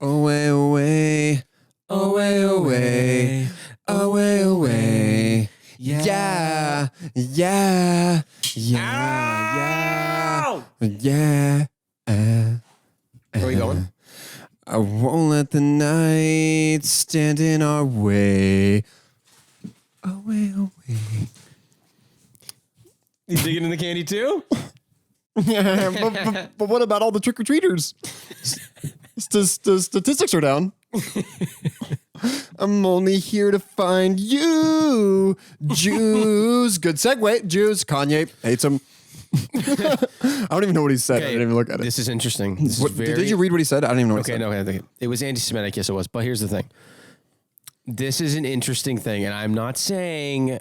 Away, away, away, away, away, away. Yeah, yeah, yeah, yeah, yeah. Where are we going? I won't let the night stand in our way. Away, away. You digging in the candy too? Yeah, but what about all the trick-or-treaters? Statistics are down. I'm only here to find you, Jews. Good segue, Jews. Kanye hates him. I don't even know what he said. Okay, I didn't even look at it. This is interesting. Did you read what he said? I don't even know what he said. No, it was anti-Semitic. Yes, it was. But here's the thing. This is an interesting thing, and I'm not saying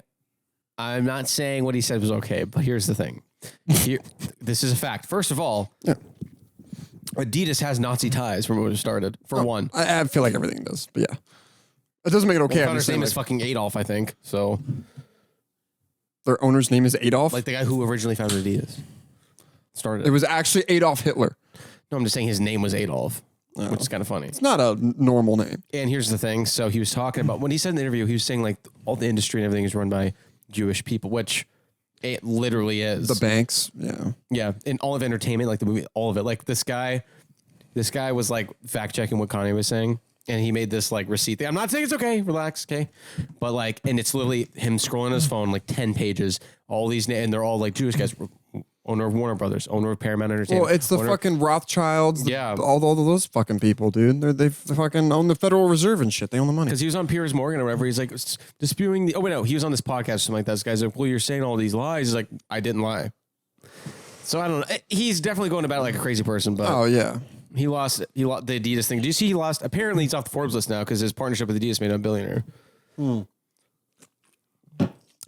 what he said was okay. But here's the thing. This is a fact. First of all, Adidas has Nazi ties from when it started. For one, I feel like everything does. But yeah, it doesn't make it okay. Their owner's name is fucking Adolf, I think. So their owner's name is Adolf, like the guy who originally founded Adidas. Started. It was actually Adolf Hitler. No, I'm just saying his name was Adolf, which is kind of funny. It's not a normal name. And here's the thing. So he was talking about when he said in the interview, he was saying like all the industry and everything is run by Jewish people, which it literally is. The banks, yeah. Yeah, and all of entertainment, like the movie, all of it. Like this guy was like fact checking what Kanye was saying, and he made this like receipt thing. I'm not saying it's okay, relax, okay, but like, and it's literally him scrolling on his phone like 10 pages, all these, and they're all like Jewish guys. Owner of Warner Brothers, owner of Paramount Entertainment. Well, it's the fucking Rothschilds. Yeah. All those fucking people, dude. They fucking own the Federal Reserve and shit. They own the money. Because he was on Piers Morgan or whatever. He's like disputing the. Oh, wait, no. He was on this podcast or something like that. This guy's like, well, you're saying all these lies. He's like, I didn't lie. So I don't know. He's definitely going about it like a crazy person, but. Oh, yeah. He lost the Adidas thing. Do you see he lost? Apparently, he's off the Forbes list now because his partnership with Adidas made him a billionaire.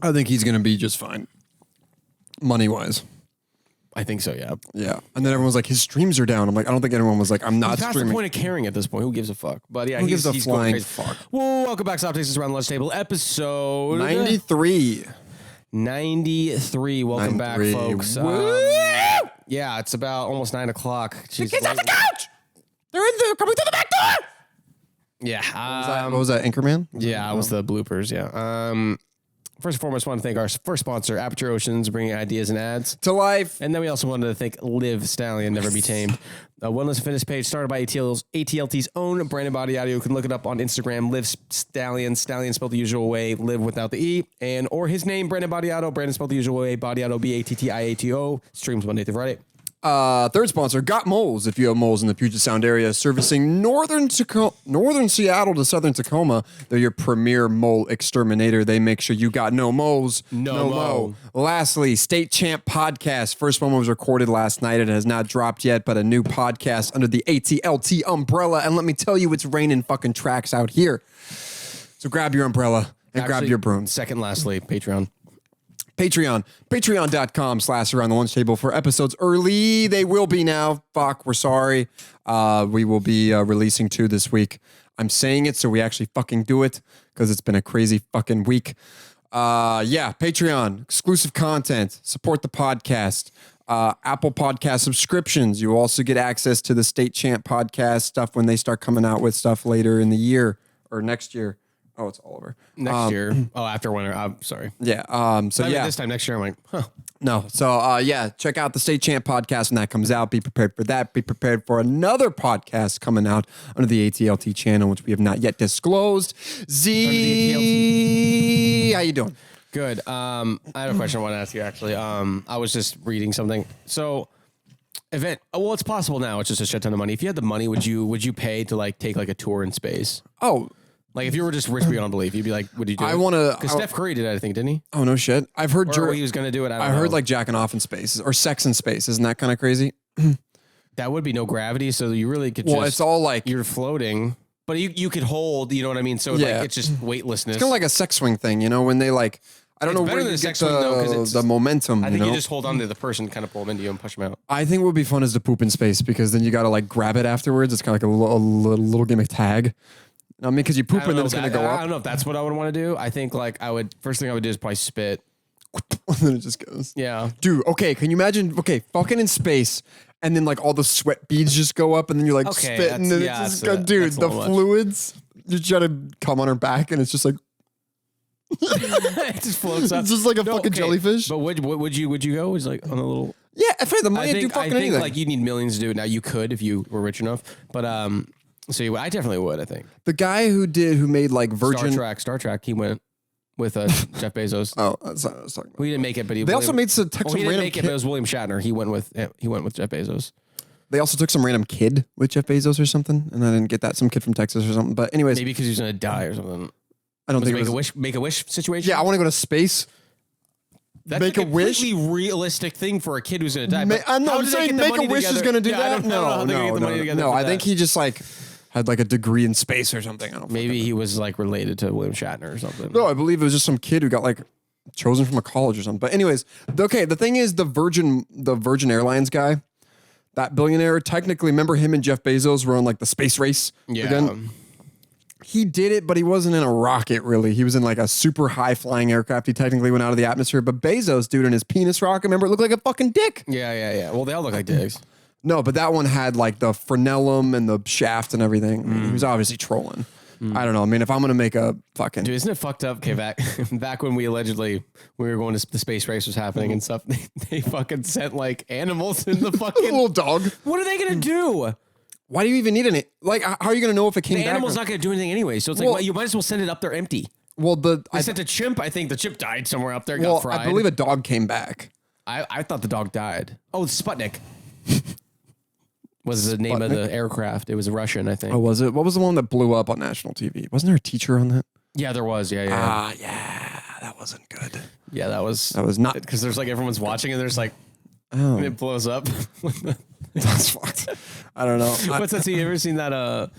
I think he's going to be just fine. Money-wise. I think so, yeah. Yeah. And then everyone's like, his streams are down. I'm like, I don't think anyone was like, I'm not He's past streaming. the point of caring at this point. Who gives a fuck? But yeah, Who he's gives a going flying crazy. fuck? Well, welcome back to Stop Takes Us Around the Lunch Table, episode 93. 93. Welcome back, 93. folks. Yeah, it's about almost 9 o'clock. The kids off the couch! They're coming through the back door! Yeah. What was that, Anchorman? Yeah, it was the bloopers, yeah. First and foremost, I want to thank our first sponsor, Aperture Oceans, bringing ideas and ads To life. And then we also wanted to thank Live Stallion, Never Be Tamed. A wellness and fitness page started by ATLT's own Brandon Body Audio. You can look it up on Instagram, Live Stallion spelled the usual way, live without the E, or his name, Brandon Body Auto, Brandon spelled the usual way, Body Auto, BATTIATO, streams Monday through Friday. Third sponsor, Got Moles. If you have moles in the Puget Sound area, servicing northern Seattle to southern Tacoma, they're your premier mole exterminator. They make sure you got no moles, no mo. Lastly, State Champ Podcast. First one was recorded last night. It has not dropped yet, but a new podcast under the ATLT umbrella. And let me tell you, it's raining fucking tracks out here. So grab your umbrella and grab your brooms. Second, lastly, Patreon. Patreon.com/around the lunch table for episodes early. They will be now. Fuck, we're sorry. We will be releasing 2 this week. I'm saying it so we actually fucking do it because it's been a crazy fucking week. Patreon, exclusive content, support the podcast, Apple Podcast subscriptions. You also get access to the State Champ Podcast stuff when they start coming out with stuff later in the year or next year. Oh, it's Oliver. Next year. Oh, after winter. I'm sorry. Yeah. This time next year, I'm like, huh. No. So, check out the State Champ podcast when that comes out. Be prepared for that. Be prepared for another podcast coming out under the ATLT channel, which we have not yet disclosed. Z, how you doing? Good. I have a question I want to ask you, actually. I was just reading something. So, it's possible now. It's just a shit ton of money. If you had the money, would you pay to like take like a tour in space? Oh, like if you were just rich beyond belief, you'd be like, would you do it? I want to. Because Steph Curry did it, I think, didn't he? Oh, no shit. I've heard he was going to do it. I heard like jacking off in space or sex in space. Isn't that kind of crazy? That would be no gravity. So you really could it's all like. You're floating, but you could hold, you know what I mean? So like it's just weightlessness. It's kind of like a sex swing thing, you know, when they like. I don't know where you get the momentum. I think you just hold on to the person, kind of pull them into you and push them out. I think what would be fun is to poop in space because then you got to like grab it afterwards. It's kind of like a little gimmick tag. I mean, because you poop and then it's going to go up. I don't know if that's what I would want to do. I think like first thing I would do is probably spit. And then it just goes. Yeah. Dude, okay, can you imagine, fucking in space and then like all the sweat beads just go up, and then you're like spitting, and it's just dude, the fluids. You try to come on her back, and it's just like it just floats up. It's just like a fucking jellyfish. But would you go? It's like on a little. Yeah, if I had the money, I'd do fucking anything. Like you need millions to do it. Now you could if you were rich enough, but so I definitely would. I think the guy who made like Virgin Star Trek, he went with Jeff Bezos. Oh, that's not what I was talking about. Well, he didn't make it, but they also made some he didn't make it, but it was William Shatner. He went with Jeff Bezos. They also took some random kid with Jeff Bezos or something, and I didn't get that. Some kid from Texas or something. But anyways, maybe because he was gonna die or something. I don't think make a wish situation. Yeah, I want to go to space. That's make a wish. Completely realistic thing for a kid who's gonna die. I'm saying make a wish is gonna do that. No, I think he just like had like a degree in space or something. I don't Maybe he was like related to William Shatner or something. No, I believe it was just some kid who got like chosen from a college or something. But anyways, okay. The thing is, the Virgin Airlines guy, that billionaire, technically, remember him and Jeff Bezos were on like the space race. Yeah. Again? He did it, but he wasn't in a rocket, really. He was in like a super high flying aircraft. He technically went out of the atmosphere. But Bezos, dude, in his penis rocket, remember, it looked like a fucking dick. Yeah. Well, they all look like dicks. No, but that one had like the frenulum and the shaft and everything. I mean, he was obviously trolling. I don't know. I mean, if I'm going to make a fucking... Dude, isn't it fucked up? Okay, back when we were going to the space race was happening and stuff, they fucking sent like animals in the fucking... little dog. What are they going to do? Why do you even need any? Like, how are you going to know if it came back? The animal's not going to do anything anyway, so it's like, well, you might as well send it up there empty. Well, I sent a chimp. I think the chimp died somewhere up there, got fried. I believe a dog came back. I thought the dog died. Oh, Sputnik. Was the name of the aircraft. It was a Russian, I think. Oh, was it? What was the one that blew up on national TV? Wasn't there a teacher on that? Yeah, there was. Yeah. Yeah. That wasn't good. Yeah, that was not. Because there's like everyone's watching and there's like, and it blows up. That's fucked. I don't know. What's that? You ever seen that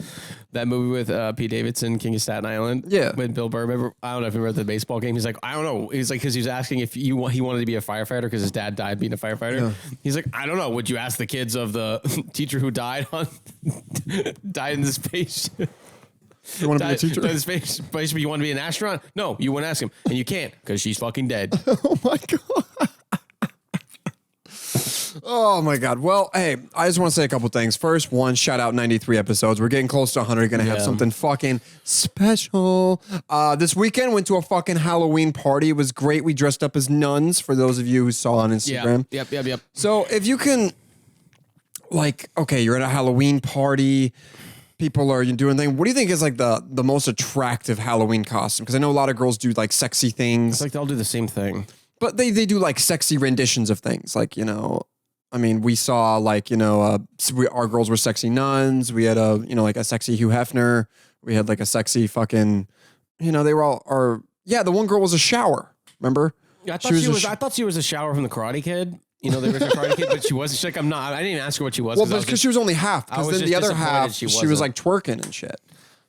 that movie with Pete Davidson, King of Staten Island? Yeah. When Bill Burr, remember, I don't know if you remember the baseball game. He's like, I don't know. He's like, because he was asking if he wanted to be a firefighter because his dad died being a firefighter. Yeah. He's like, I don't know. Would you ask the kids of the teacher who died in the space? You want to be a teacher? Died in space, but you want to be an astronaut? No, you wouldn't ask him, and you can't because she's fucking dead. Oh my god. Oh my God. Well, hey, I just want to say a couple things. First, one, shout out 93 episodes. We're getting close to 100. Going to have something fucking special. This weekend, went to a fucking Halloween party. It was great. We dressed up as nuns for those of you who saw on Instagram. Yep. So if you can, like, okay, you're at a Halloween party. People are doing things. What do you think is like the most attractive Halloween costume? Because I know a lot of girls do like sexy things. It's like they'll do the same thing. But they do like sexy renditions of things. Like, I mean, we saw like, our girls were sexy nuns. We had like a sexy Hugh Hefner. We had like a sexy fucking, they were all, the one girl was a shower. Remember? Yeah, I thought she was a shower from the Karate Kid. The original Karate Kid, but she wasn't. She's like, I'm not. I didn't even ask her what she was. Well, because she was only half. Because then the other half, she was like twerking and shit.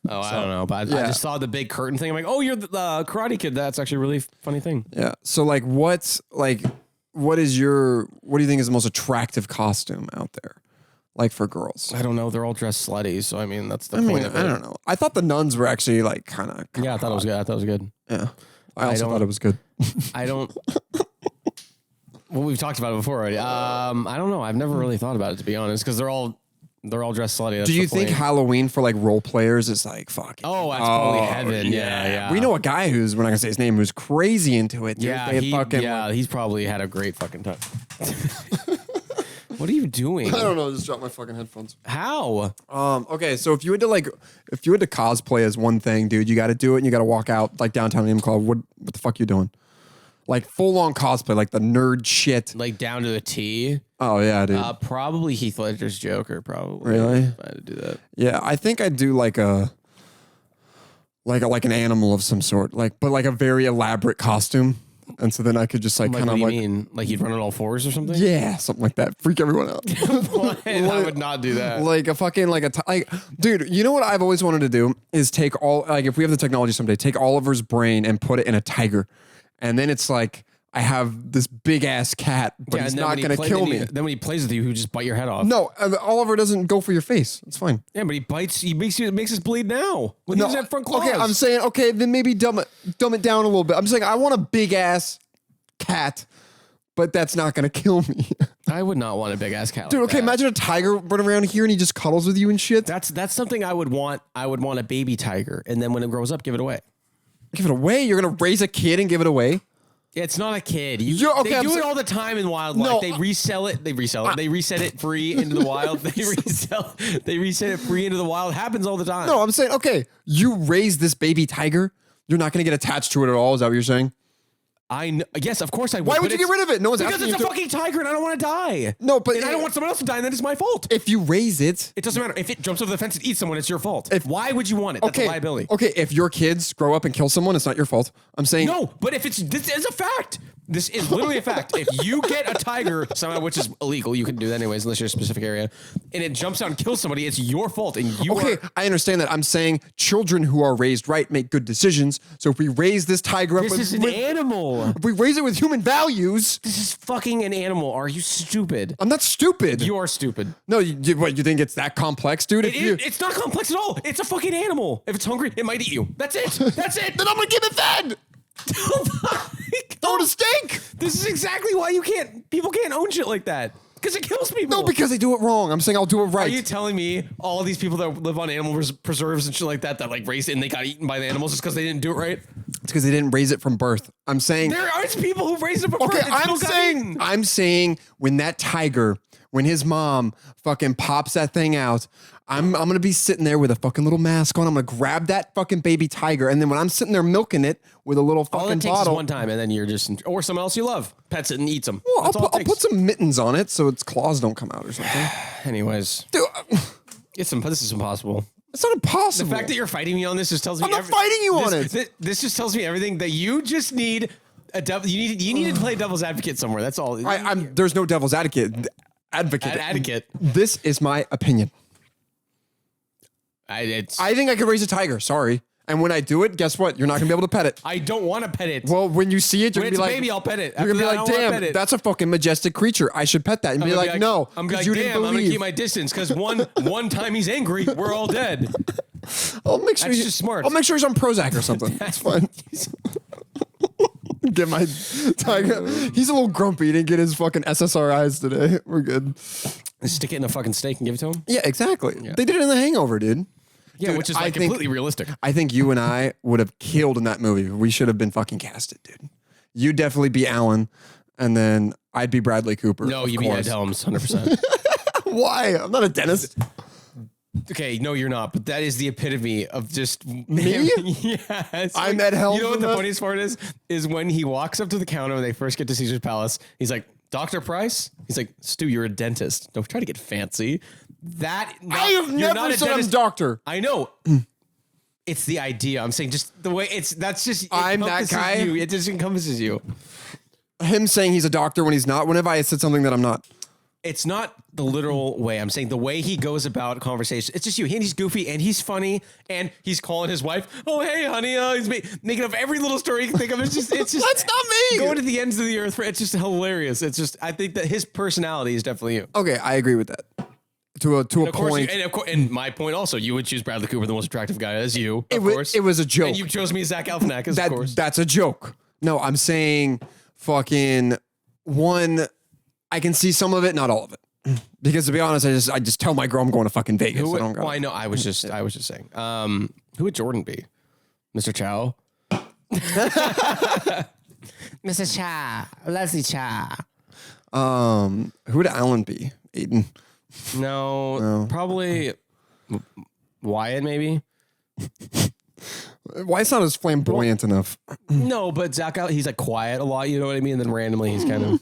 Oh, I don't know, but I just saw the big curtain thing. I'm like, oh, you're the Karate Kid. That's actually a really funny thing. Yeah. So like, what do you think is the most attractive costume out there? Like for girls? I don't know. They're all dressed slutty. So I mean, that's the point of it. I don't know. I thought the nuns were actually like kind of. Yeah, I thought it was good. I thought it was good. Yeah. I also thought it was good. I don't. Well, we've talked about it before already. I don't know. I've never really thought about it, to be honest, because they're all dressed slutty. Do you think Halloween for like role players is like fucking? Oh, that's probably heaven. Yeah. We know a guy we're not gonna say his name, who's crazy into it. Dude. Yeah, he's probably had a great fucking time. What are you doing? I don't know. Just dropped my fucking headphones. How? Okay, so if you had to cosplay as one thing, dude, you got to do it, and you got to walk out like downtown M Club. What the fuck you doing? Like full on cosplay, like the nerd shit, like down to the T. Oh yeah, dude. Probably Heath Ledger's Joker. Probably. Really? If I had to do that. Yeah, I think I'd do like an animal of some sort, but like a very elaborate costume, and so then I could just like kind of like. Mean? Like you'd run on all fours or something? Yeah, something like that. Freak everyone out. I would not do that. Like a fucking dude. You know what I've always wanted to do is take if we have the technology someday, take Oliver's brain and put it in a tiger. And then it's like, I have this big ass cat, but he's not going to kill me. Then when he plays with you, he would just bite your head off. No, Oliver doesn't go for your face. It's fine. Yeah, but he bites. It makes us bleed now. When he doesn't have front claws. Okay, I'm saying, then maybe dumb it down a little bit. I'm saying I want a big ass cat, but that's not going to kill me. I would not want a big ass cat. Dude, like okay, that. imagine a tiger running around here and he just cuddles with you and shit. That's something I would want. I would want a baby tiger, and then when it grows up, give it away. Give it away? You're going to raise a kid and give it away? It's not a kid. They do it all the time in wildlife. No, they resell it. They reset it free into the wild. They reset it free into the wild. It happens all the time. No, I'm saying, okay, you raise this baby tiger. You're not going to get attached to it at all. Is that what you're saying? I know. Yes, of course I would. Why would you get rid of it? No one's because asking it's you a to. fucking tiger and I don't want to die. No, but and I don't want someone else to die, and that is my fault. If you raise it, It doesn't matter. If it jumps over the fence and eats someone, it's your fault. Why would you want it? That's a liability. Okay, if your kids grow up and kill someone, it's not your fault. I'm saying No, but if this is a fact. This is literally a fact. If you get a tiger somehow, which is illegal, you can do that anyways, unless you're in a specific area, and it jumps out and kills somebody, it's your fault. And you Okay, I understand that. I'm saying children who are raised right make good decisions. So if we raise this tiger up, This is an animal. if we raise it with human values, This is fucking an animal. Are you stupid? I'm not stupid. You are stupid. No, what, you think it's that complex, dude? It's not complex at all. It's a fucking animal. If it's hungry, it might eat you. That's it. That's it. Then I'm gonna give it fed. Throw it a steak. This is exactly why people can't own shit like that. Because it kills people. No, because they do it wrong. I'm saying I'll do it right. Are you telling me all these people that live on animal preserves and shit like that like raised it and they got eaten by the animals just because they didn't do it right? It's because they didn't raise it from birth. I'm saying There are people who raised it from okay. birth. And I'm saying when that tiger, when his mom fucking pops that thing out, I'm gonna be sitting there with a fucking little mask on. I'm gonna grab that fucking baby tiger, and then when I'm sitting there milking it with a little fucking all it takes bottle, is one time, and then you're just or someone else you love pets it and eats them. well, That's all it I'll takes. put some mittens on it so its claws don't come out or something. Anyways, Dude, this is impossible. it's not impossible. The fact that you're fighting me on this just tells me I'm not fighting you on it. This just tells me everything that you just need a devil. You need to play devil's advocate somewhere. That's all. There's no devil's advocate. Advocate. This is my opinion. I think I could raise a tiger. Sorry. And when I do it, guess what? You're not gonna be able to pet it. I don't want to pet it. Well, when you see it, you're When gonna be it's a like, baby, I'll pet it. You're gonna be After that, I like, don't wanna pet damn, it." that's a fucking majestic creature. I should pet that. And I'm be gonna like, no, I'm gonna because be you like, didn't damn, I'm gonna believe. keep my distance because one time he's angry, we're all dead. I'll make sure That's just smart. I'll make sure he's on Prozac or something. That's fine. Get my tiger. He's a little grumpy. He didn't get his fucking SSRIs today. We're good. Stick it in a fucking steak and give it to him. Yeah, exactly. They did it in The Hangover, dude. Yeah, Dude, which is I like think- completely realistic. I think you and I would have killed in that movie. We should have been fucking casted, dude. You'd definitely be Alan, and then I'd be Bradley Cooper. No, of you be Ed course. Helms, 100%. Why? I'm not a dentist. Okay, no, you're not. But that is the epitome of just Me? Yes. I'm Ed Helms You know what in the that? funniest part is? Is when he walks up to the counter when they first get to Caesar's Palace. He's like, Dr. Price? He's like, Stu, you're a dentist. Don't try to get fancy. I have you're never not a said I'm dentist. doctor. I know. It's the idea. I'm saying just the way that's just. It I'm that encompasses guy? You. It just encompasses you. Him saying he's a doctor when he's not. Whenever I said something that I'm not. It's not the literal way. I'm saying the way he goes about conversation. It's just you. And he's goofy and he's funny and he's calling his wife. Oh, hey, honey. He's making up every little story you can think of. It's just. That's not me. Going to the ends of the earth. It's just hilarious. It's just. I think that his personality is definitely you. Okay, I agree with that. To a Of course, point. and of course, and my point also, you would choose Bradley Cooper, the most attractive guy, as you. Of course, it was a joke. and you chose me, Zach Galifianakis, of course. That's a joke. No, I'm saying fucking one. I can see some of it, not all of it. Because to be honest, I just tell my girl I'm going to fucking Vegas. Who would, I don't go. well, I know. I was just saying. Who would Jordan be? Mr. Chow. Mrs. Chow, Leslie Chow. Who would Alan be? Aiden. No, probably Wyatt, maybe. Why it's not as flamboyant enough? No, but Zach, he's like quiet a lot. You know what I mean? And then randomly, he's kind of.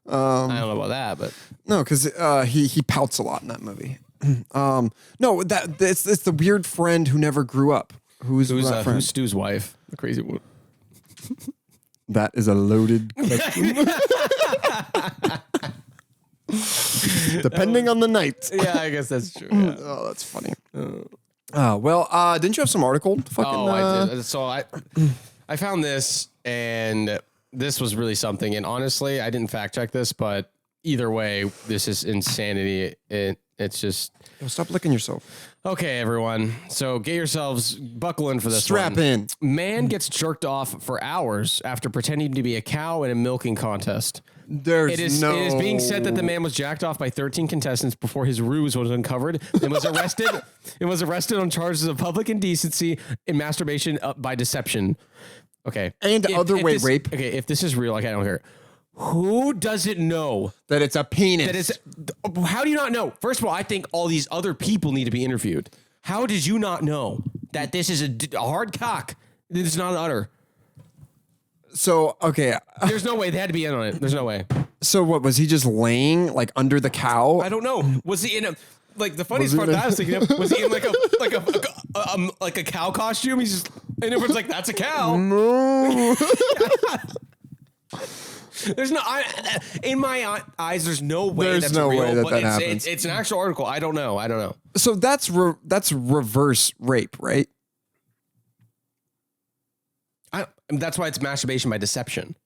I don't know about that, but No, because he pouts a lot in that movie. No, it's the weird friend who never grew up. Who's that friend? who's Stu's wife? The crazy one. That is a loaded question. Depending on the night. Yeah, I guess that's true. Yeah. Oh, that's funny. Well, didn't you have some article? I did. So I found this, and this was really something. And honestly, I didn't fact check this, but either way, this is insanity. It's just Stop licking yourself. okay, everyone. So get yourselves buckle in for this. Strap one. in. Man gets jerked off for hours after pretending to be a cow in a milking contest. It is being said that the man was jacked off by 13 contestants before his ruse was uncovered and was arrested. and was arrested on charges of public indecency and masturbation by deception. Okay, and rape. Okay, if this is real, like I don't care. Who doesn't know that it's a penis? that is? How do you not know? First of all, I think all these other people need to be interviewed. How did you not know that this is a hard cock? This is not an udder. So, okay. There's no way they had to be in on it. There's no way. So what, was he just laying like under the cow? I don't know. Was he in a, like the funniest part that I was thinking of, was he in like a cow costume? He's just, and everyone's like, that's a cow. No. There's no, in my eyes, there's no way There's that's no real, way that but that happens. It's an actual article. I don't know. So that's reverse rape, right? That's why it's masturbation by deception.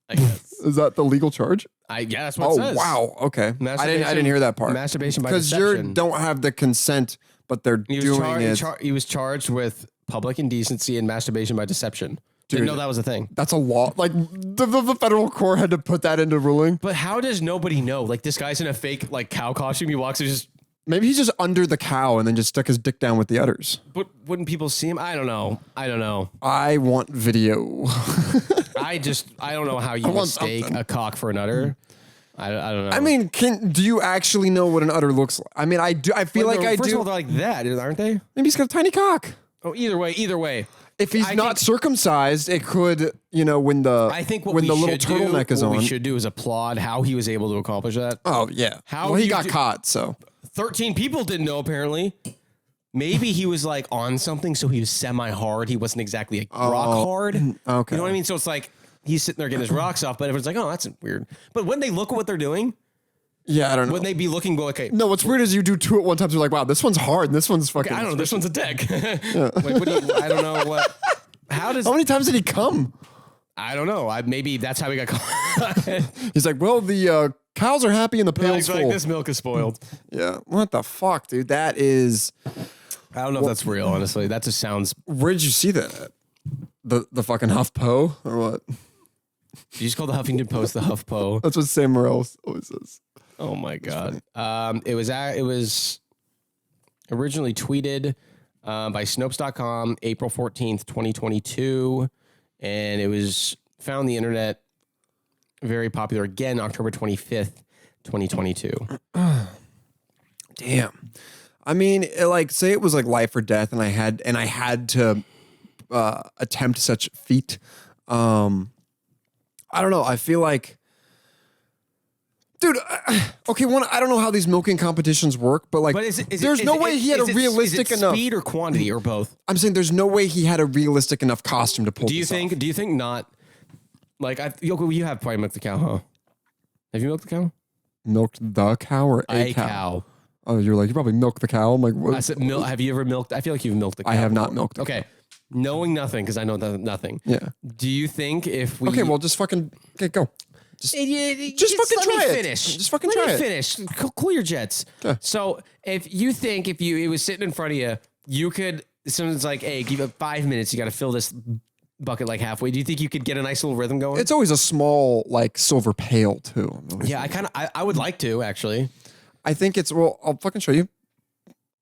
I guess. Is that the legal charge? Yeah, that's what it says. Wow. Okay. I didn't hear that part. Masturbation by because deception. you don't have the consent, but they're doing it. He was charged with public indecency and masturbation by deception. Dude, Didn't know that was a thing. That's a law. Like the federal court had to put that into ruling. But how does nobody know? Like this guy's in a fake like cow costume. He walks and just. Maybe he's just under the cow and then just stuck his dick down with the udders. But wouldn't people see him? I don't know. I want video. I don't know how you mistake a cock for an udder. I don't know. I mean, do you actually know what an udder looks like? I mean, I do. I feel like I do. First of all, they're like that, aren't they? Maybe he's got a tiny cock. Oh, either way. If he's not circumcised, it could, when the little turtleneck is on. What we should do is applaud how he was able to accomplish that. Oh yeah. How well, he got caught, so 13 people didn't know apparently. Maybe he was like on something, so he was semi-hard. He wasn't exactly like rock hard. Okay. You know what I mean? So it's like he's sitting there getting his rocks off, but everyone's like, "Oh, that's weird." But when they look at what they're doing, yeah, I don't know. Wouldn't they be looking okay? No, what's weird is you do two at one time. So you're like, wow, this one's hard, and this one's fucking. I don't know. This one's a dick. I don't know what. How many times did he come? I don't know. Maybe that's how he got caught. He's like, well, the cows are happy and the pail's full. Like, this milk is spoiled. Yeah. What the fuck, dude? That is. I don't know if that's real, honestly. That just sounds. Where did you see that at? The fucking HuffPo or what? You just call the Huffington Post the HuffPo. That's what Sam Morril always says. Oh my god. It was originally tweeted by Snopes.com, April 14th, 2022, and it was found on the internet very popular again October 25th, 2022. Damn. I mean, say it was like life or death, and I had to attempt such feat. I don't know. I feel like, dude. Okay, I don't know how these milking competitions work, but there's no way he had a realistic enough speed or quantity or both. I'm saying there's no way he had a realistic enough costume to pull. Do you think not? Like you have probably milked the cow, huh? Have you milked the cow? Milked the cow or a cow? Oh, you're like, you probably milked the cow. I'm like, what? I said, have you ever milked? I feel like you've milked the cow. I have not milked the cow. Okay. Knowing nothing, because I know nothing. Yeah. Do you think if we... Okay, well, just fucking... Okay, go. Just fucking try it. Just fucking try it. Let me finish. Cool your jets. Okay. So, if it was sitting in front of you, you could... Someone's like, hey, give it 5 minutes. You got to fill this bucket like halfway. Do you think you could get a nice little rhythm going? It's always a small, silver pail, too. Yeah, I would like to, actually. I think it's... Well, I'll fucking show you.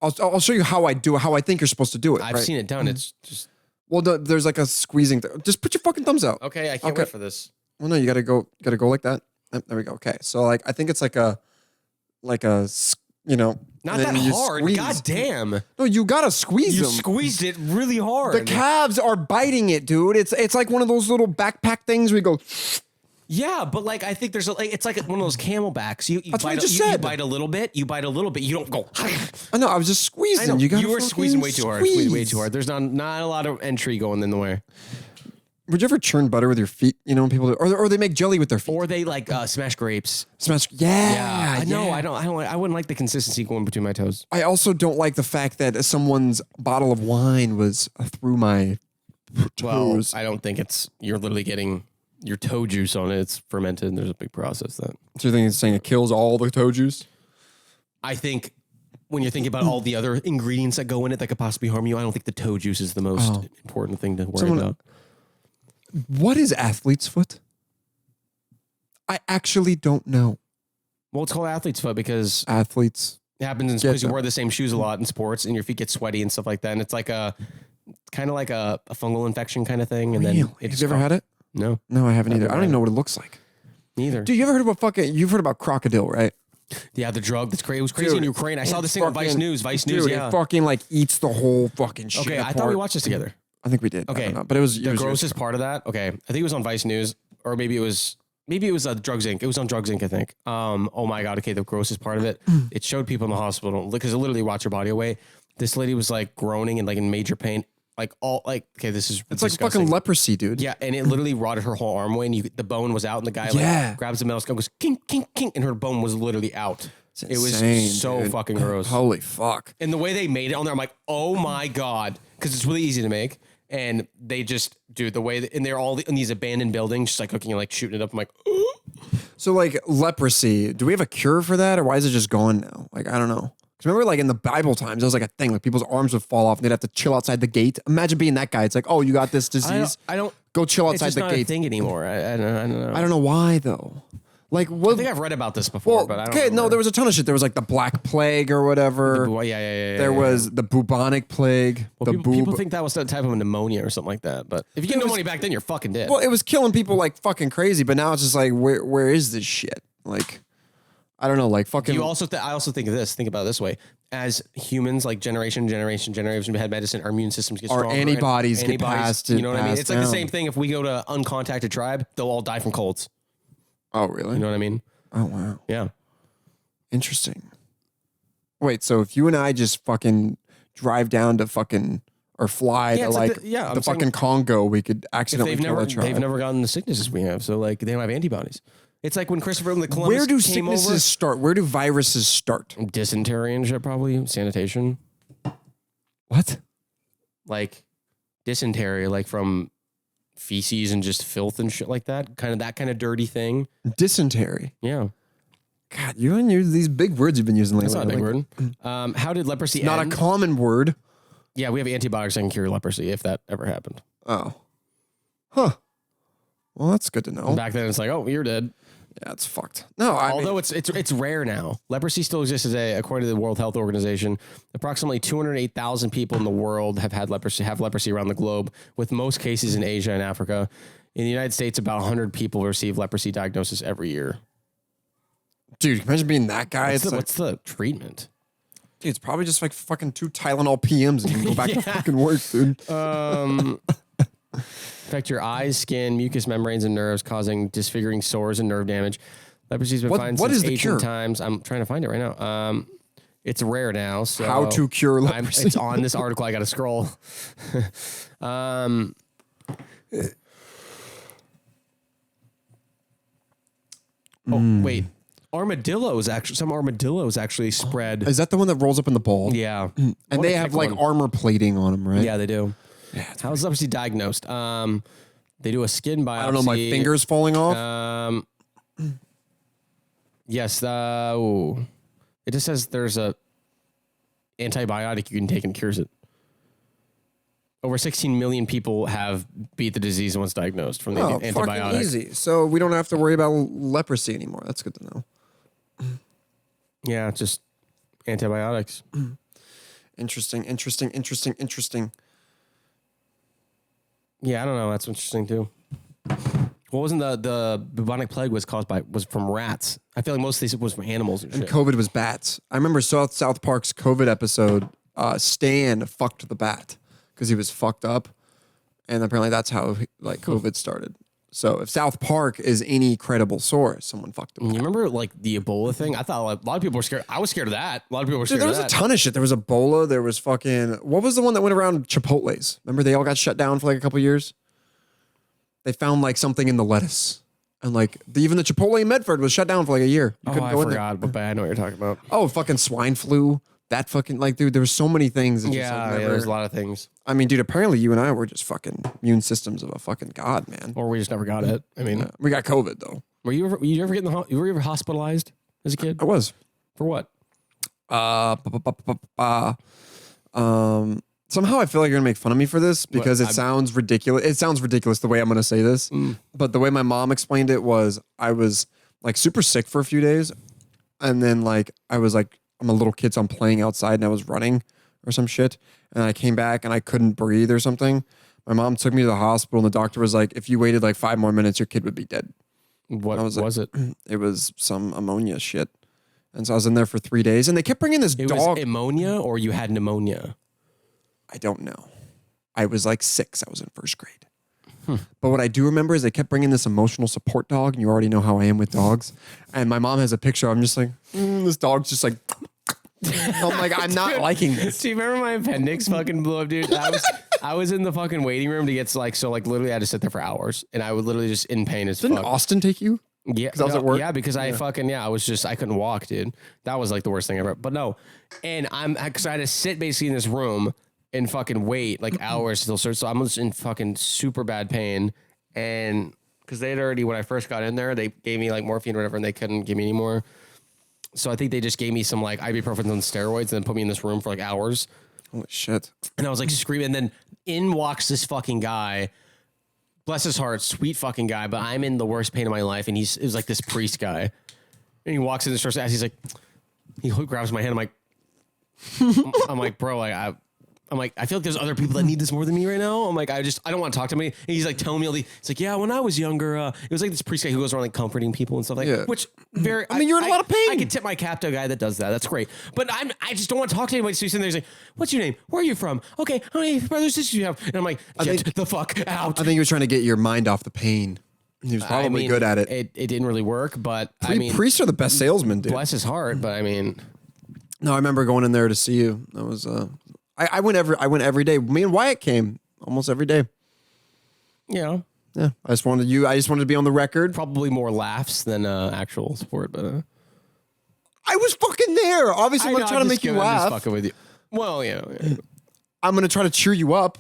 I'll show you how I do it, how I think you're supposed to do it. I've seen it done. It's just... Well, there's like a squeezing thing. Just put your fucking thumbs out. Okay, I can't wait for this. Well, no, you gotta go like that. There we go. Okay, so I think it's like a, not that hard. Squeeze. God damn. No, you gotta squeeze them. You squeezed it really hard. The calves are biting it, dude. It's like one of those little backpack things where you go. Yeah, but I think there's it's like one of those camelbacks. You That's bite, what I just said. You bite a little bit. You don't go. I know. I was just squeezing. You were squeezing way too hard. Way too hard. There's not a lot of entry going in the way. Would you ever churn butter with your feet? You know, when people do, or they make jelly with their feet, or they smash grapes. Yeah. No, I wouldn't like the consistency going between my toes. I also don't like the fact that someone's bottle of wine was through my toes. Well, I don't think you're literally getting your toe juice on it. It's fermented and there's a big process that. So you think it's saying it kills all the toe juice? I think when you're thinking about all the other ingredients that go in it that could possibly harm you, I don't think the toe juice is the most important thing to worry about. What is athlete's foot? I actually don't know. Well, it's called athlete's foot because Athletes. it happens because you wear the same shoes a lot in sports and your feet get sweaty and stuff like that. And it's like kind of like a fungal infection kind of thing. And Really? then Have you ever had it? No. No, I haven't either. I don't even know what it looks like. Neither. Dude, you ever heard about you've heard about crocodile, right? Yeah, the drug that's crazy. It was crazy in Ukraine. I saw this thing on Vice News. Dude, yeah. it fucking like eats the whole fucking shit. Okay, I apart. thought we watched this together. I think we did. Okay, but it was the grossest part of that. Okay, I think it was on Vice News, or maybe it was Drugs Inc. It was on Drugs Inc. I think. Oh my god. Okay, the grossest part of it. It showed people in the hospital because it literally watched her body away. This lady was like groaning and like in major pain. Okay, this is it's disgusting. like fucking leprosy, dude. Yeah, and it literally rotted her whole arm away, and the bone was out, and the guy grabs the metal skull, goes kink kink kink, and her bone was literally out. It was so dude. fucking gross. Holy fuck! And the way they made it on there, I'm like, oh my god, because it's really easy to make, and they just do the way, and they're all in these abandoned buildings, just like cooking and like shooting it up. I'm like, ooh. So like leprosy, do we have a cure for that, or why is it just gone now? Like I don't know. Because remember, like in the Bible times, it was like a thing. Like people's arms would fall off, and they'd have to chill outside the gate. Imagine being that guy. It's like, oh, you got this disease. I don't go chill outside it's just the not gate. A thing anymore. I don't know. I don't know why though. Like, what? I think I've read about this before, Well, but I don't. okay, no, there was a ton of shit. There was like the Black Plague or whatever. Yeah. There was the bubonic plague. Well, people think that was some type of pneumonia or something like that. But if you get pneumonia back then, you're fucking dead. Well, it was killing people like fucking crazy. But now it's just like, where is this shit? Like, I don't know. Like fucking. I also think of this. Think about it this way: as humans, like generation, we had medicine. Our immune systems get stronger. Our antibodies get passed. You know what I mean? It's like the down. same thing. If we go to uncontacted tribe, they'll all die from colds. Oh, really? You know what I mean? Oh, wow. Yeah. Interesting. Wait, so if you and I just fucking drive down to fucking or fly to like the fucking Congo, we could accidentally kill a tribe. They've never gotten the sicknesses we have, so like they don't have antibodies. It's like when Christopher Columbus Where do came over. sicknesses start? Where do viruses start? Dysentery and shit, probably sanitation. What? Like dysentery, like from feces and just filth and shit like that. That kind of dirty thing. Dysentery. Yeah. God, you and these big words you've been using lately. That's not a big word. How did leprosy end? Not a common word. Yeah, we have antibiotics that can cure leprosy if that ever happened. Oh. Huh. Well, that's good to know. Back then, it's like, oh, you're dead. Yeah, it's fucked. No, Although it's rare now. Leprosy still exists today, according to the World Health Organization. Approximately 208,000 people in the world have leprosy around the globe, with most cases in Asia and Africa. In the United States, about 100 people receive leprosy diagnosis every year. Dude, imagine being that guy. What's the treatment? Dude, it's probably just like fucking 2 Tylenol PMs and you can go back to fucking work, dude. Affect your eyes, skin, mucous membranes, and nerves, causing disfiguring sores and nerve damage. Leprosy's been found since ancient times. I'm trying to find it right now. It's rare now. So how to cure leprosy? It's on this article. I got to scroll. Wait. Some armadillos actually spread. Is that the one that rolls up in the ball? Yeah. And they have like armor plating on them, right? Yeah, they do. Yeah, how's leprosy diagnosed? They do a skin biopsy. I don't know, my fingers falling off. Yes. It just says there's a antibiotic you can take and cures it. Over 16 million people have beat the disease once diagnosed from the antibiotic. Fucking easy. So we don't have to worry about leprosy anymore. That's good to know. Yeah, just antibiotics. Interesting. Yeah, I don't know. That's interesting too. What wasn't the bubonic plague was from rats? I feel like most of these was from animals and shit. And COVID was bats. I remember South Park's COVID episode. Stan fucked the bat because he was fucked up, and apparently that's how like COVID started. So if South Park is any credible source, someone fucked him. You remember like the Ebola thing? I thought like, a lot of people were scared. I was scared of that. A lot of people were scared There was a ton of shit. There was Ebola. There was fucking... What was the one that went around Chipotle's? Remember they all got shut down for like a couple years? They found like something in the lettuce. And like even the Chipotle in Medford was shut down for like a year. You I forgot, but I know what you're talking about. Oh, fucking swine flu. That fucking... Like, dude, there was so many things. Yeah, there's a lot of things. I mean, dude, apparently you and I were just fucking immune systems of a fucking god, man. Or we just never got it. I mean... We got COVID, though. Were you ever hospitalized as a kid? I was. For what? Somehow I feel like you're gonna make fun of me for this because it sounds ridiculous. It sounds ridiculous the way I'm gonna say this, but the way my mom explained it was I was like super sick for a few days, and then like I was like I'm a little kid, so I'm playing outside and I was running or some shit, and I came back and I couldn't breathe or something. My mom took me to the hospital and the doctor was like, if you waited like 5 more minutes, your kid would be dead. What was it? It was some ammonia shit. And so I was in there for 3 days and they kept bringing this It dog. was ammonia or you had pneumonia? I don't know. I was like 6. I was in first grade. But what I do remember is they kept bringing this emotional support dog, and you already know how I am with dogs. And my mom has a picture. I'm just like, this dog's just like, I'm like, I'm not liking this. Do you remember my appendix fucking blew up, dude? I was in the fucking waiting room to get to like, so like literally I had to sit there for hours and I would literally just in pain as Didn't fuck. Austin take you? Yeah, because I was at work. Yeah, because I couldn't walk, dude. That was like the worst thing ever. But no, and because I had to sit basically in this room and fucking wait like hours till search. So I'm just in fucking super bad pain, and because they had already when I first got in there, they gave me like morphine or whatever, and they couldn't give me any more. So I think they just gave me some like ibuprofen on steroids and then put me in this room for like hours. Holy shit! And I was like screaming, and then in walks this fucking guy. Bless his heart, sweet fucking guy, but I'm in the worst pain of my life, and it was like this priest guy. And he walks in and starts asking, he's like, he grabs my hand, I'm like, bro, like, I'm like, I feel like there's other people that need this more than me right now. I'm like, I don't want to talk to me. And he's like telling me all the, it's like, yeah, when I was younger, it was like this priest guy who goes around like comforting people and stuff like that. Which very, I mean, you're in a lot of pain. I can tip my cap to a guy that does that. That's great. But I just don't want to talk to anybody. So he's sitting there, he's like, what's your name? Where are you from? Okay, how many brothers, sisters do you have? And I'm like, get the fuck out. I think he was trying to get your mind off the pain. He was probably good at it. It didn't really work, but priests are the best salesmen, dude. Bless his heart, but I mean, no, I remember going in there to see you. That was I went every day. Me and Wyatt came almost every day. Yeah. I just wanted to be on the record. Probably more laughs than actual sport, but I was fucking there. Obviously, I'm gonna try to make you laugh. I'm just fucking with you. Well, yeah. I'm gonna try to cheer you up.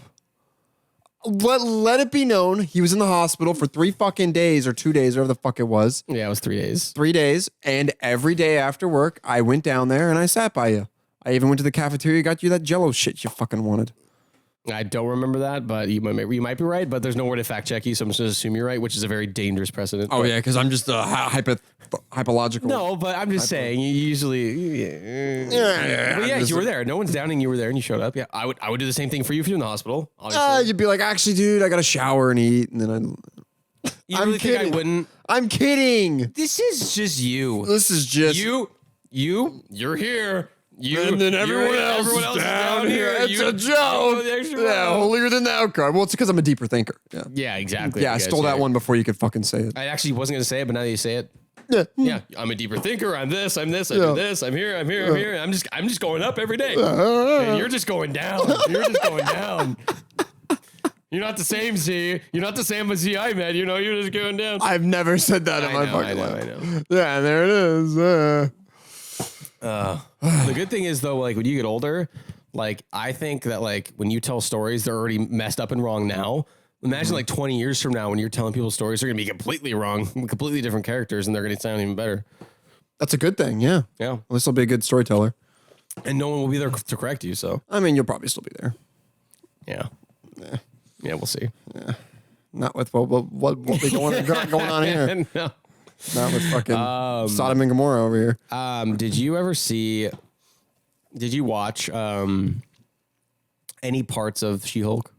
Let it be known he was in the hospital for 3 fucking days or 2 days, whatever the fuck it was. Yeah, it was 3 days. 3 days, and every day after work, I went down there and I sat by you. I even went to the cafeteria, got you that Jello shit you fucking wanted. I don't remember that, but you might be right. But there's nowhere to fact check you, so I'm just going to assume you're right, which is a very dangerous precedent. Oh yeah, because I'm just hypological. No, but I'm just saying. You usually, you were there. No one's doubting you were there, and you showed up. Yeah, I would do the same thing for you if you're in the hospital. You'd be like, actually, dude, I got to shower and eat, and then You really think I wouldn't? I'm kidding. This is just you. This is just You're here. And then everyone else is down here. It's a joke. Yeah, holier than thou card. Well, it's because I'm a deeper thinker. Yeah, exactly. Yeah, I stole that one before you could fucking say it. I actually wasn't going to say it, but now that you say it. Yeah. I'm a deeper thinker. I'm this. I do this. I'm here. I'm just going up every day. And you're just going down. You're not the same Z. You're not the same as Z I met. You're just going down. I've never said that in my fucking life. I know. Yeah, there it is. The good thing is though, like when you get older, like I think that like when you tell stories, they're already messed up and wrong now. Imagine like 20 years from now when you're telling people stories, they're gonna be completely wrong, completely different characters, and they're gonna sound even better. That's a good thing, yeah. Yeah. This will be a good storyteller. And no one will be there to correct you, so. I mean, you'll probably still be there. Yeah. Yeah, we'll see. Yeah. Not with what we going on here. No. Not with fucking Sodom and Gomorrah over here. Did you watch any parts of She-Hulk?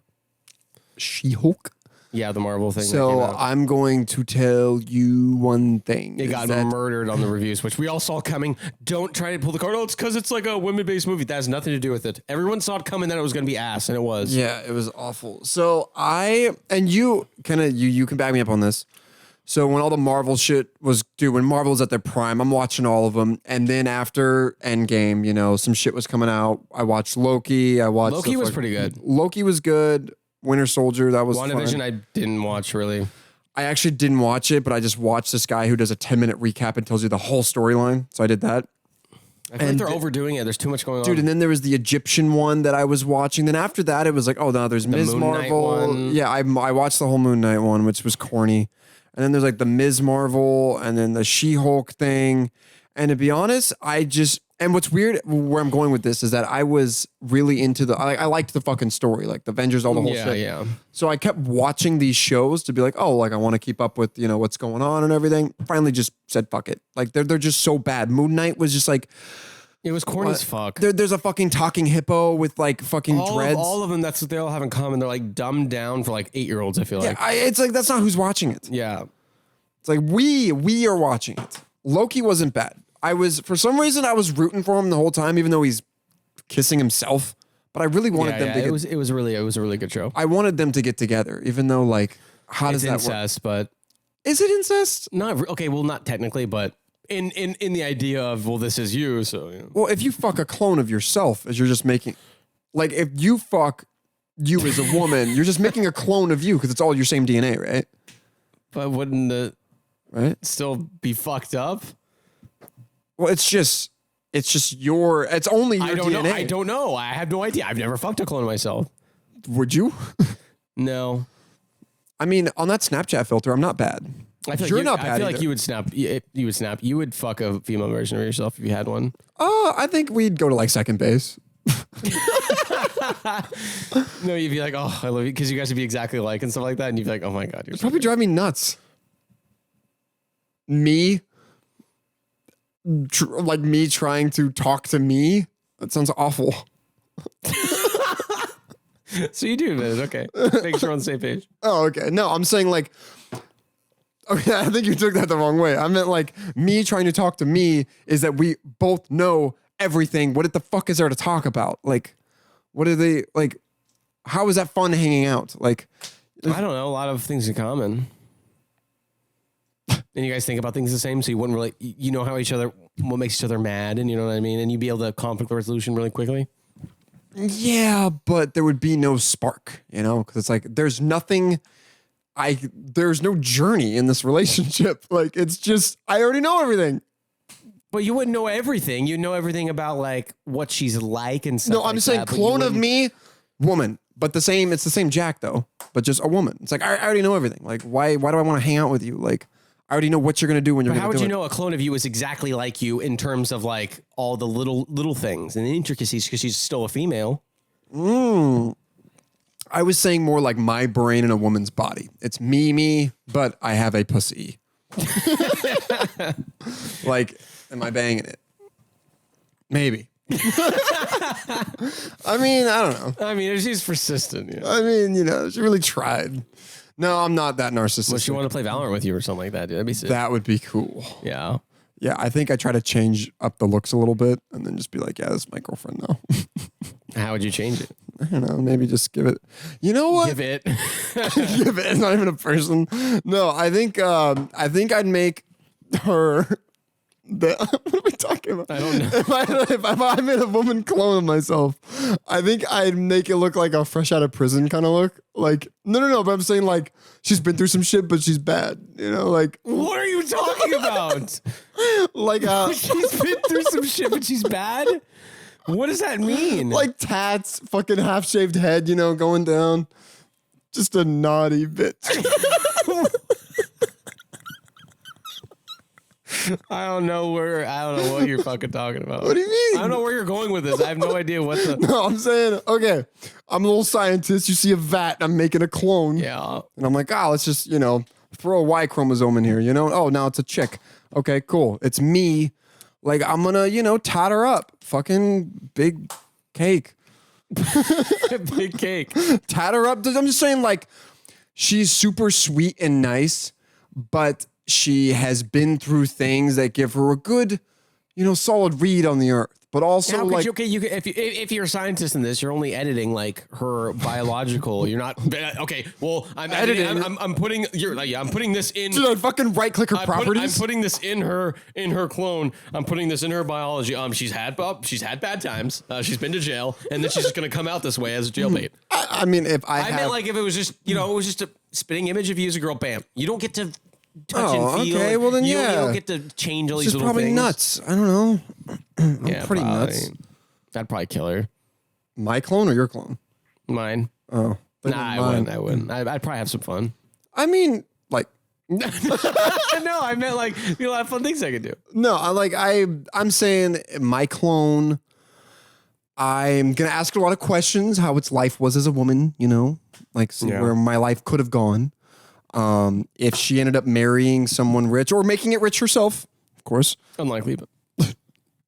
She-Hulk? Yeah, the Marvel thing. So I'm going to tell you one thing. It got murdered on the reviews, which we all saw coming. Don't try to pull the card. Oh, it's because it's like a women-based movie. That has nothing to do with it. Everyone saw it coming that it was going to be ass, and it was. Yeah, it was awful. So you can back me up on this. So when all the Marvel shit when Marvel was at their prime, I'm watching all of them. And then after Endgame, some shit was coming out. I watched Loki. Loki was pretty good. Loki was good. Winter Soldier, that was WandaVision fun. I didn't watch really. I actually didn't watch it, but I just watched this guy who does a 10-minute recap and tells you the whole storyline. So I did that. I feel like they're overdoing it. There's too much going on. Dude, and then there was the Egyptian one that I was watching. Then after that, it was like, oh, no, there's Ms. Marvel. Yeah, I watched the whole Moon Knight one, which was corny. And then there's like the Ms. Marvel and then the She-Hulk thing. And to be honest, And what's weird, where I'm going with this, is that I was really into I liked the fucking story, like the Avengers, all the whole shit. Yeah. So I kept watching these shows to be like, oh, like I want to keep up with, you know, what's going on and everything. Finally just said, fuck it. Like they're just so bad. Moon Knight was just like, It was corny as fuck. there's a fucking talking hippo with like fucking dreads. All of them, that's what they all have in common. They're like dumbed down for like 8-year-olds, I feel like. It's like, that's not who's watching it. Yeah. It's like, we are watching it. Loki wasn't bad. For some reason, I was rooting for him the whole time, even though he's kissing himself. But I really wanted them to get. It was a really good show. I wanted them to get together, even though like, how does that incest, work? but Is it incest? okay. Well, not technically, but in the idea of, well, this is you, so. You know. Well, if you fuck a clone of yourself, as you're just making, like if you fuck you as a woman, you're just making a clone of you because it's all your same DNA, right? But wouldn't it Right? still be fucked up? Well, it's only your DNA. I don't know. I have no idea. I've never fucked a clone of myself. Would you? No. I mean, on that Snapchat filter, I'm not bad. You're not bad. I feel either. like you would snap. You would snap. You would fuck a female version of yourself if you had one. I think we'd go to like second base. No, you'd be like, oh, I love you, because you guys would be exactly alike and stuff like that, and you'd be like, oh my god, you're It'd probably drive me nuts. Me trying to talk to me. That sounds awful. So you do admit it, okay. Make sure we're on the same page. Oh, okay. No, I'm saying like, okay, I think you took that the wrong way. I meant like me trying to talk to me is that we both know everything. What the fuck is there to talk about? Like, what are they like? How is that fun hanging out? Like, I don't know, a lot of things in common. And you guys think about things the same, so you wouldn't really, you know how what makes each other mad, and you know what I mean? And you'd be able to conflict resolution really quickly. yeah, but there would be no spark, you know? Because it's like, there's no journey in this relationship. Like, it's just, I already know everything. But you wouldn't know everything. You know everything about like what she's like and stuff. No, I'm saying clone of me, woman. But it's the same Jack though, but just a woman. It's like, I already know everything. Like, why do I want to hang out with you? Like, I already know what you're going to do when you're going to do it. How would you know a clone of you is exactly like you in terms of like all the little things and the intricacies, because she's still a female? I was saying more like my brain in a woman's body. It's me, but I have a pussy. Like, am I banging it? Maybe. I mean, I don't know. I mean, she's persistent. Yeah. I mean, you know, she really tried. No, I'm not that narcissistic. Well, she want to play Valorant with you or something like that, dude. That'd be sick. That would be cool. Yeah. Yeah, I think I try to change up the looks a little bit and then just be like, yeah, this is my girlfriend now. How would you change it? I don't know. Maybe just give it. You know what? Give it. Give it. It's not even a person. No, I think I'd make her. What are we talking about? I don't know. If I made a woman clone of myself, I think I'd make it look like a fresh out of prison kind of look. Like, no, but I'm saying like she's been through some shit, but she's bad. You know, like What are you talking about? like She's been through some shit, but she's bad? What does that mean? like tats, fucking half shaved head, you know, going down. Just a naughty bitch. I don't know what you're fucking talking about. What do you mean? I don't know where you're going with this. I have no idea what the. No, I'm saying, okay, I'm a little scientist. You see a vat, and I'm making a clone. Yeah. And I'm like, let's just, you know, throw a Y chromosome in here, you know? Oh, now it's a chick. Okay, cool. It's me. Like, I'm gonna, you know, tot her up. Fucking big cake. Big cake. Tat her up. I'm just saying, like, she's super sweet and nice, but she has been through things that give her a good, you know, solid read on the earth. But also, How like, could you, if you're a scientist in this, you're only editing like her biological. You're not okay. Well, I'm editing. I'm putting. I'm putting this in. did I fucking right click her properties? I'm putting this in her clone. I'm putting this in her biology. She's had bad times. She's been to jail, and then she's just gonna come out this way as a jailbait. I mean, if I meant like if it was just it was just a spitting image of you as a girl. Bam. You don't get to touch and feel. Okay, well then you yeah. don't get to change all these she's little probably things. nuts. I don't know. I'm pretty probably. nuts. That'd probably kill her. My clone or your clone? Mine. Oh, Nah, I wouldn't. I'd probably have some fun. I mean, like, No, I meant like a lot of fun things I could do. No, I'm saying my clone. I'm gonna ask her a lot of questions. How its life was as a woman, like see where my life could have gone. If she ended up marrying someone rich or making it rich herself, of course. Unlikely, but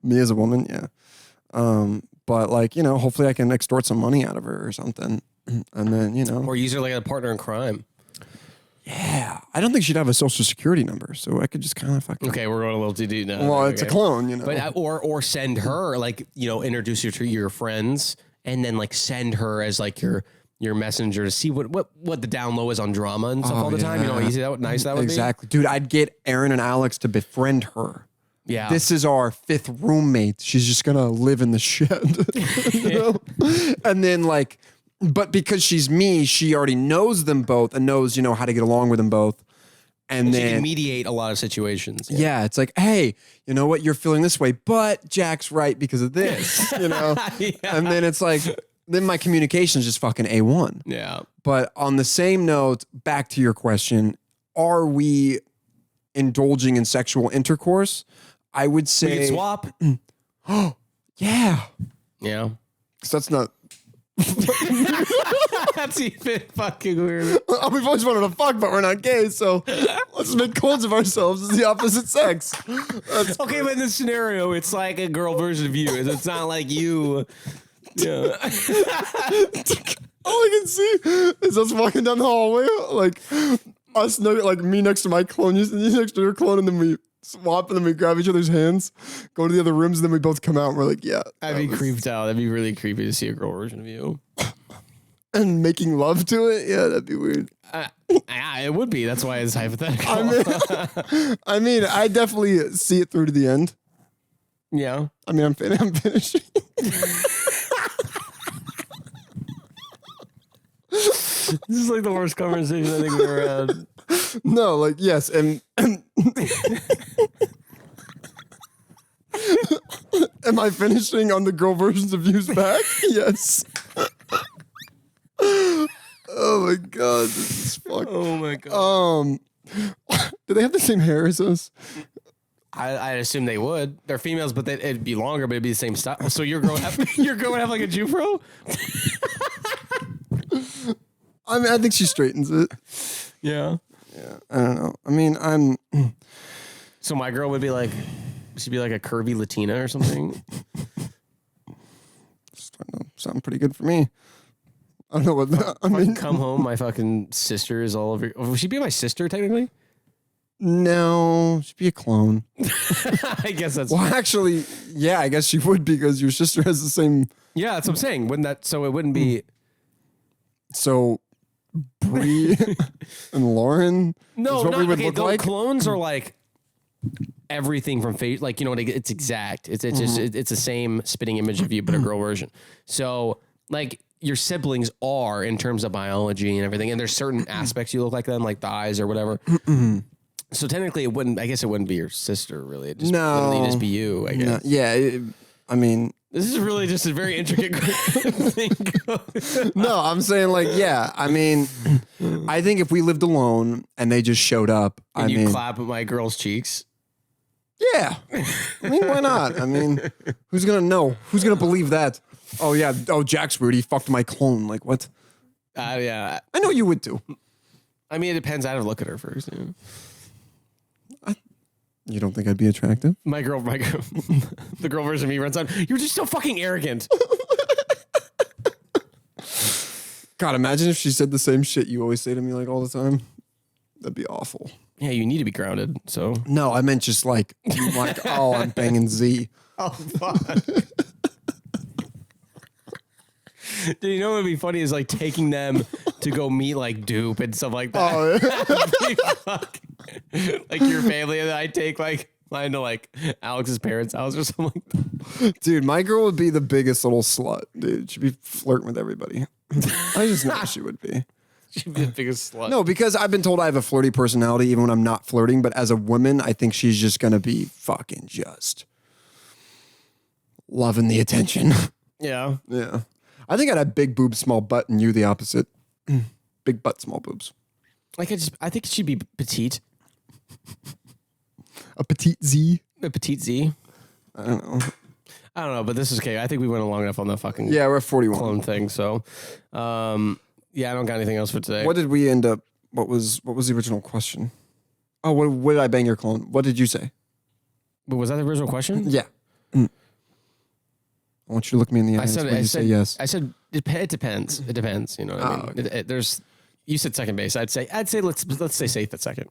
Me as a woman, yeah. But like, hopefully I can extort some money out of her or something. And then, or use her like a partner in crime. Yeah. I don't think she'd have a social security number, so I could just kind of fucking. Okay, we're going a little too deep now. Well, it's a clone, But or send her like, introduce her to your friends and then like send her as like your messenger to see what the down low is on drama and stuff all the time. You know how easy that nice that would be? Exactly. Dude, I'd get Aaron and Alex to befriend her. Yeah. This is our 5th roommate. She's just going to live in the shed. And then like, but because she's me, she already knows them both and knows, how to get along with them both. And then she can mediate a lot of situations. Yeah, it's like, hey, you know what? You're feeling this way, but Jack's right because of this, Yeah. And then it's like, then my communication is just fucking A1. Yeah. But on the same note, back to your question, are we indulging in sexual intercourse? I would say. We could swap. Oh, yeah. Yeah. Because that's not. That's even fucking weird. We've always wanted to fuck, but we're not gay, so let's make clones of ourselves as the opposite sex. Okay, but in this scenario, it's like a girl version of you. It's not like you. Yeah. All I can see is us walking down the hallway, like us, like me next to my clone, you next to your clone, and then we swap, and then we grab each other's hands, go to the other rooms, and then we both come out, and we're like, yeah. I'd be creeped out. That'd be really creepy to see a girl version of you. And making love to it? Yeah, that'd be weird. It would be. That's why it's hypothetical. I mean, I definitely see it through to the end. Yeah. I mean, I'm finishing. This is like the worst conversation I think we've ever had. No, like, yes, and am I finishing on the girl versions of you's back? Yes. Oh my god, this is fucked. Oh my god. Do they have the same hair as us? I assume they would. They're females, but it'd be longer, but it'd be the same style. So you're going to have like a Jufro? I mean, I think she straightens it. Yeah. Yeah, I don't know. I mean, So my girl would be like, she'd be like a curvy Latina or something. starting to sound pretty good for me. I don't know what I mean. Come home, my fucking sister is all over. Would she be my sister technically? No, she'd be a clone. I guess that's. Well, actually, yeah, I guess she would because your sister has the same. Yeah, that's what I'm saying. Wouldn't that? So it wouldn't be. So, Bree and Lauren. No, is what no. we would Okay, look the like? clones are like everything from face. Like it's exact. It's just it's the same spitting image of you, but a girl version. So like your siblings are in terms of biology and everything, and there's certain aspects you look like them, like the eyes or whatever. So technically, it wouldn't. I guess it wouldn't be your sister, really. It just literally just be you. I guess. No, yeah, I mean, this is really just a very intricate thing. no, I'm saying like, yeah. I mean, I think if we lived alone and they just showed up, And you clap at my girl's cheeks. yeah. I mean, why not? I mean, who's gonna know? Who's gonna believe that? Oh yeah. Oh, Jack's weird. He fucked my clone. Like what? Yeah. I know you would too. I mean, it depends. I have to look at her first. You know? You don't think I'd be attractive? My girl, the girl version of me runs on. You're just so fucking arrogant. God, imagine if she said the same shit you always say to me like all the time. That'd be awful. Yeah, you need to be grounded. So No, I meant just like, oh, I'm banging Z. oh fuck. Dude, you know what would be funny is like taking them to go meet like Dupe and stuff like that. Oh, Like your family, and then I take like mine to like Alex's parents' house or something like that. dude, my girl would be the biggest little slut, dude. She'd be flirting with everybody. I just know she would be. She'd be the biggest slut. No, because I've been told I have a flirty personality even when I'm not flirting, but as a woman, I think she's just going to be fucking just loving the attention. Yeah. Yeah. I think I'd have big boobs, small butt, and you the opposite. Big butt, small boobs. Like I think she'd be petite. A petite Z. A petite Z. I don't know. I don't know, but this is okay. I think we went long enough on the fucking Yeah, we're at 41. clone thing. So, yeah, I don't got anything else for today. What did we end up? What was the original question? Oh, what did I bang your clone? What did you say? But was that the original question? Yeah. I want you to look me in the eyes when you say yes. I said it depends. It depends. You know what I mean? Okay. There's. You said second base. I'd say let's stay safe at second.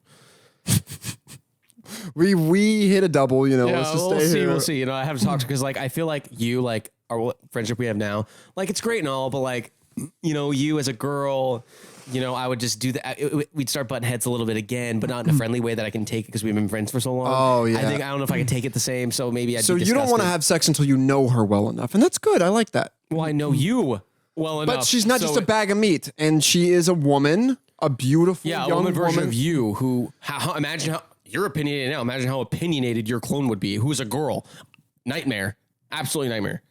We hit a double. You know, let's just stay here. We'll see. You know, I have to talk to because like I feel like you like our friendship we have now. Like it's great and all, but like you know, you as a girl. You know, I would just do that. We'd start butting heads a little bit again, but not in a friendly way that I can take it because we've been friends for so long. Oh, yeah. I don't know if I can take it the same. So maybe I'd So be you don't want to have sex until you know her well enough, and that's good. I like that. Well, I know you well enough. But she's not just a bag of meat, and she is a woman, a beautiful young a woman version woman. of you who imagine how you're opinionated now. Imagine how opinionated your clone would be. Who's a girl? Nightmare. Absolutely nightmare.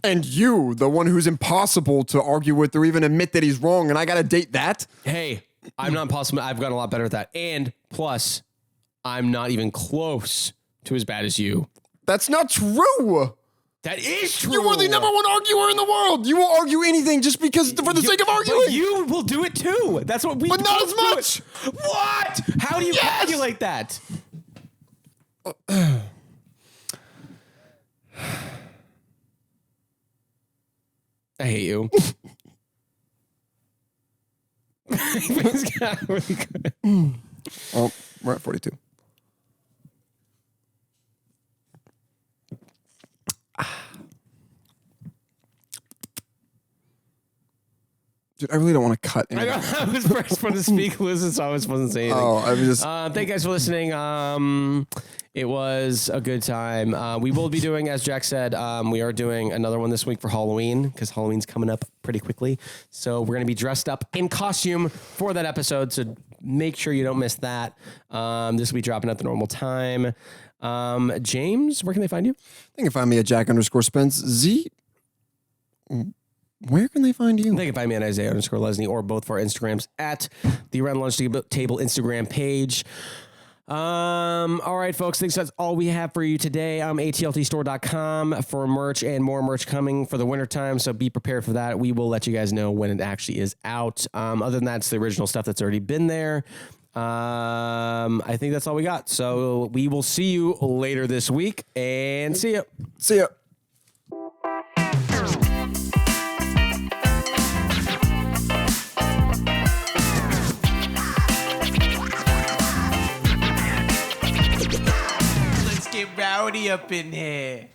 And you, the one who's impossible to argue with or even admit that he's wrong, and I got to date that? Hey, I'm not impossible. I've gotten a lot better at that. And plus, I'm not even close to as bad as you. That's not true. That is true. You are the number one arguer in the world. You will argue anything just because for the sake of arguing. But you will do it too. That's what we. But not as much. What? How do you calculate that? I hate you. Really good. Oh, we're at 42. Dude, I really don't want to cut I anything. know I was first one to speak, listen, so I wasn't saying anything. Oh, I was just. Thank you guys for listening. It was a good time. We will be doing, as Jack said, we are doing another one this week for Halloween because Halloween's coming up pretty quickly. So we're going to be dressed up in costume for that episode. So make sure you don't miss that. This will be dropping at the normal time. James, where can they find you? They can find me at Jack_Spence. Z. Where can they find you? They can find me at Isaiah_Lesney or both of our Instagrams at the Around Lunch Table Instagram page. All right, folks. Thanks. That's all we have for you today. ATLTstore.com for merch and more merch coming for the wintertime. So be prepared for that. We will let you guys know when it actually is out. Other than that, it's the original stuff that's already been there. I think that's all we got. So we will see you later this week and see ya. See ya. Get rowdy up in here.